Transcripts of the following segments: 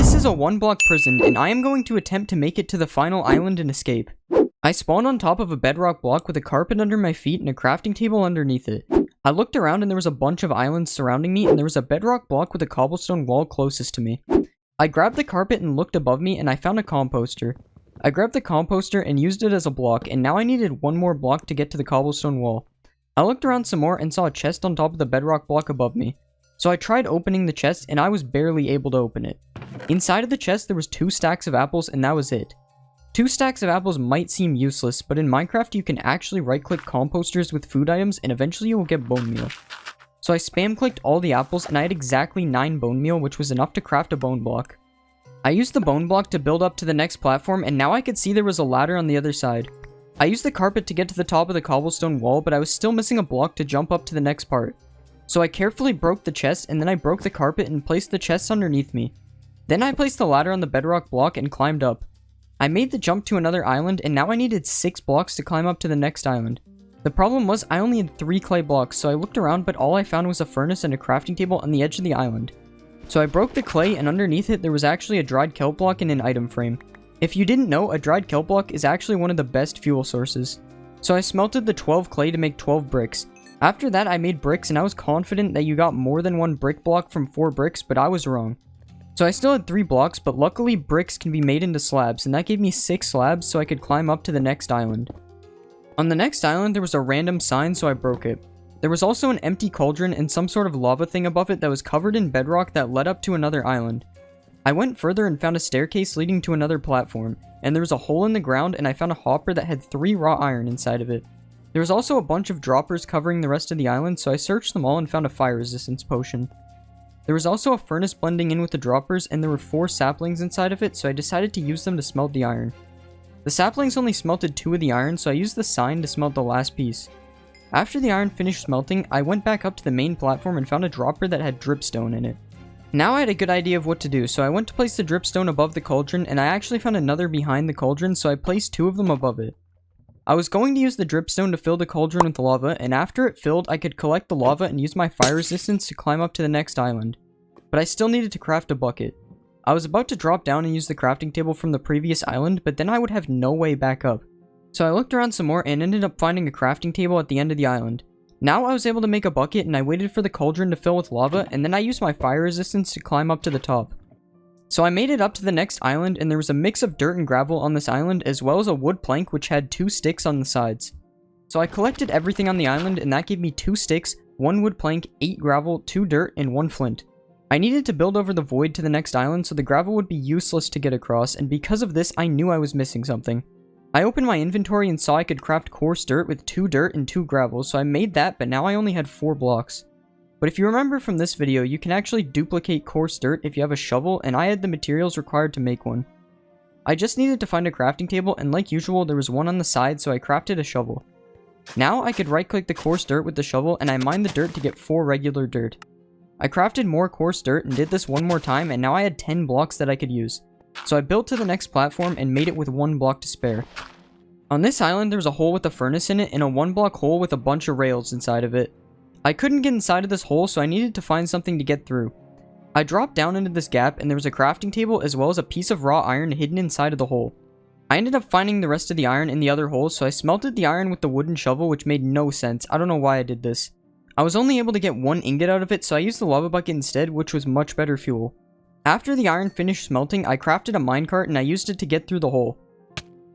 This is a 1-block prison, and I am going to attempt to make it to the final island and escape. I spawned on top of a bedrock block with a carpet under my feet and a crafting table underneath it. I looked around and there was a bunch of islands surrounding me, and there was a bedrock block with a cobblestone wall closest to me. I grabbed the carpet and looked above me, and I found a composter. I grabbed the composter and used it as a block, and now I needed one more block to get to the cobblestone wall. I looked around some more and saw a chest on top of the bedrock block above me. So I tried opening the chest, and I was barely able to open it. Inside of the chest there was 2 stacks of apples, and that was it. 2 stacks of apples might seem useless, but in Minecraft you can actually right-click composters with food items, and eventually you will get bone meal. So I spam-clicked all the apples, and I had exactly 9 bone meal, which was enough to craft a bone block. I used the bone block to build up to the next platform, and now I could see there was a ladder on the other side. I used the carpet to get to the top of the cobblestone wall, but I was still missing a block to jump up to the next part. So I carefully broke the chest, and then I broke the carpet and placed the chest underneath me. Then I placed the ladder on the bedrock block and climbed up. I made the jump to another island, and now I needed 6 blocks to climb up to the next island. The problem was I only had 3 clay blocks, so I looked around, but all I found was a furnace and a crafting table on the edge of the island. So I broke the clay, and underneath it there was actually a dried kelp block and an item frame. If you didn't know, a dried kelp block is actually one of the best fuel sources. So I smelted the 12 clay to make 12 bricks. After that I made bricks, and I was confident that you got more than 1 brick block from 4 bricks, but I was wrong. So I still had 3 blocks, but luckily bricks can be made into slabs, and that gave me 6 slabs so I could climb up to the next island. On the next island there was a random sign, so I broke it. There was also an empty cauldron and some sort of lava thing above it that was covered in bedrock that led up to another island. I went further and found a staircase leading to another platform, and there was a hole in the ground, and I found a hopper that had 3 raw iron inside of it. There was also a bunch of droppers covering the rest of the island, so I searched them all and found a fire resistance potion. There was also a furnace blending in with the droppers, and there were 4 saplings inside of it, so I decided to use them to smelt the iron. The saplings only smelted 2 of the iron, so I used the sign to smelt the last piece. After the iron finished smelting, I went back up to the main platform and found a dropper that had dripstone in it. Now I had a good idea of what to do, so I went to place the dripstone above the cauldron, and I actually found another behind the cauldron, so I placed 2 of them above it. I was going to use the dripstone to fill the cauldron with lava, and after it filled, I could collect the lava and use my fire resistance to climb up to the next island. But I still needed to craft a bucket. I was about to drop down and use the crafting table from the previous island, but then I would have no way back up. So I looked around some more and ended up finding a crafting table at the end of the island. Now I was able to make a bucket, and I waited for the cauldron to fill with lava, and then I used my fire resistance to climb up to the top. So I made it up to the next island, and there was a mix of dirt and gravel on this island, as well as a wood plank which had 2 sticks on the sides. So I collected everything on the island, and that gave me 2 sticks, 1 wood plank, 8 gravel, 2 dirt, and 1 flint. I needed to build over the void to the next island, so the gravel would be useless to get across, and because of this I knew I was missing something. I opened my inventory and saw I could craft coarse dirt with 2 dirt and 2 gravel, so I made that, but now I only had 4 blocks. But if you remember from this video, you can actually duplicate coarse dirt if you have a shovel, and I had the materials required to make one. I just needed to find a crafting table, and like usual there was one on the side, so I crafted a shovel. Now I could right click the coarse dirt with the shovel, and I mined the dirt to get 4 regular dirt. I crafted more coarse dirt and did this one more time, and now I had 10 blocks that I could use. So I built to the next platform and made it with 1 block to spare. On this island there was a hole with a furnace in it, and a 1-block hole with a bunch of rails inside of it. I couldn't get inside of this hole, so I needed to find something to get through. I dropped down into this gap, and there was a crafting table as well as a piece of raw iron hidden inside of the hole. I ended up finding the rest of the iron in the other hole, so I smelted the iron with the wooden shovel, which made no sense. I don't know why I did this. I was only able to get 1 ingot out of it, so I used the lava bucket instead, which was much better fuel. After the iron finished smelting, I crafted a minecart and I used it to get through the hole.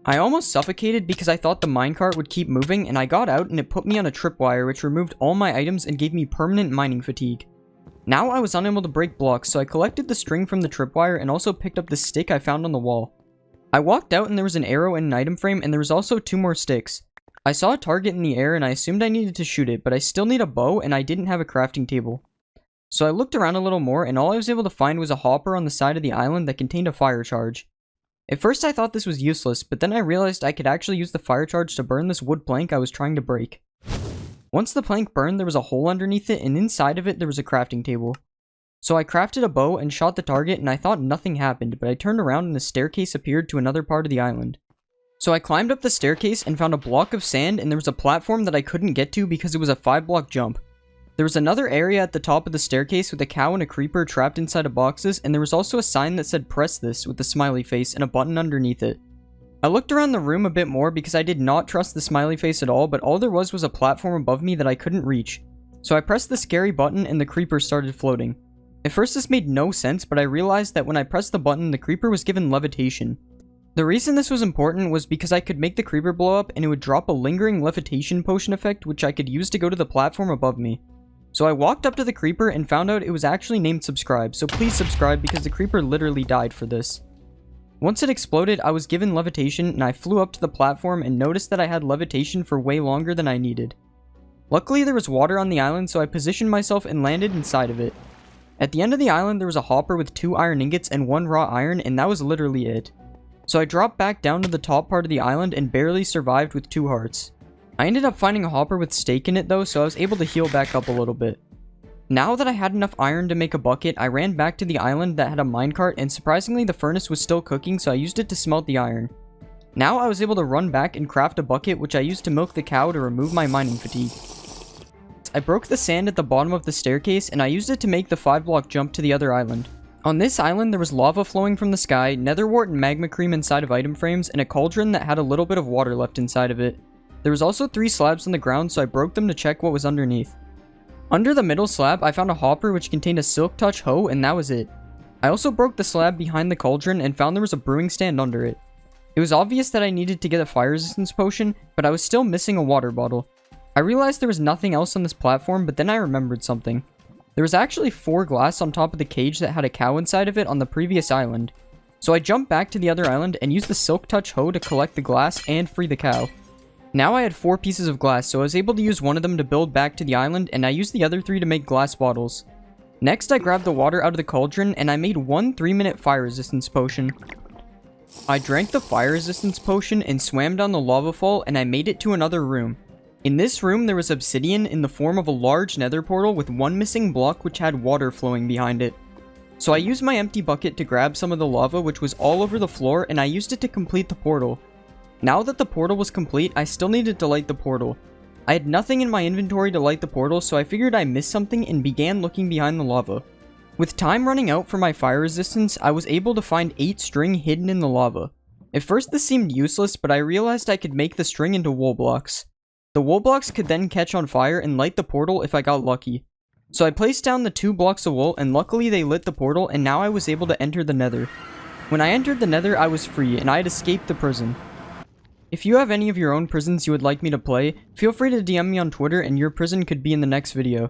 I almost suffocated because I thought the minecart would keep moving, and I got out and it put me on a tripwire which removed all my items and gave me permanent mining fatigue. Now I was unable to break blocks, so I collected the string from the tripwire and also picked up the stick I found on the wall. I walked out and there was an arrow and an item frame, and there was also 2 more sticks. I saw a target in the air and I assumed I needed to shoot it, but I still need a bow and I didn't have a crafting table. So I looked around a little more, and all I was able to find was a hopper on the side of the island that contained a fire charge. At first I thought this was useless, but then I realized I could actually use the fire charge to burn this wood plank I was trying to break. Once the plank burned, there was a hole underneath it, and inside of it there was a crafting table. So I crafted a bow and shot the target, and I thought nothing happened, but I turned around and a staircase appeared to another part of the island. So I climbed up the staircase and found a block of sand, and there was a platform that I couldn't get to because it was a 5-block jump. There was another area at the top of the staircase with a cow and a creeper trapped inside of boxes, and there was also a sign that said press this with a smiley face and a button underneath it. I looked around the room a bit more because I did not trust the smiley face at all, but all there was a platform above me that I couldn't reach. So I pressed the scary button and the creeper started floating. At first this made no sense, but I realized that when I pressed the button, the creeper was given levitation. The reason this was important was because I could make the creeper blow up and it would drop a lingering levitation potion effect which I could use to go to the platform above me. So I walked up to the creeper and found out it was actually named subscribe, so please subscribe because the creeper literally died for this. Once it exploded, I was given levitation and I flew up to the platform and noticed that I had levitation for way longer than I needed. Luckily there was water on the island, so I positioned myself and landed inside of it. At the end of the island there was a hopper with 2 iron ingots and 1 raw iron, and that was literally it. So I dropped back down to the top part of the island and barely survived with 2 hearts. I ended up finding a hopper with steak in it though, so I was able to heal back up a little bit. Now that I had enough iron to make a bucket, I ran back to the island that had a minecart, and surprisingly the furnace was still cooking, so I used it to smelt the iron. Now I was able to run back and craft a bucket which I used to milk the cow to remove my mining fatigue. I broke the sand at the bottom of the staircase and I used it to make the 5-block jump to the other island. On this island there was lava flowing from the sky, nether wart and magma cream inside of item frames, and a cauldron that had a little bit of water left inside of it. There was also 3 slabs on the ground, so I broke them to check what was underneath. Under the middle slab, I found a hopper which contained a silk touch hoe, and that was it. I also broke the slab behind the cauldron and found there was a brewing stand under it. It was obvious that I needed to get a fire resistance potion, but I was still missing a water bottle. I realized there was nothing else on this platform, but then I remembered something. There was actually 4 glass on top of the cage that had a cow inside of it on the previous island. So I jumped back to the other island and used the silk touch hoe to collect the glass and free the cow. Now I had 4 pieces of glass, so I was able to use one of them to build back to the island, and I used the other 3 to make glass bottles. Next, I grabbed the water out of the cauldron, and I made 1 3-minute fire resistance potion. I drank the fire resistance potion and swam down the lava fall, and I made it to another room. In this room, there was obsidian in the form of a large nether portal with 1 missing block which had water flowing behind it. So I used my empty bucket to grab some of the lava which was all over the floor, and I used it to complete the portal. Now that the portal was complete, I still needed to light the portal. I had nothing in my inventory to light the portal, so I figured I missed something and began looking behind the lava. With time running out for my fire resistance, I was able to find 8 string hidden in the lava. At first this seemed useless, but I realized I could make the string into wool blocks. The wool blocks could then catch on fire and light the portal if I got lucky. So I placed down the 2 blocks of wool, and luckily they lit the portal, and now I was able to enter the nether. When I entered the nether, I was free, and I had escaped the prison. If you have any of your own prisons you would like me to play, feel free to DM me on Twitter and your prison could be in the next video.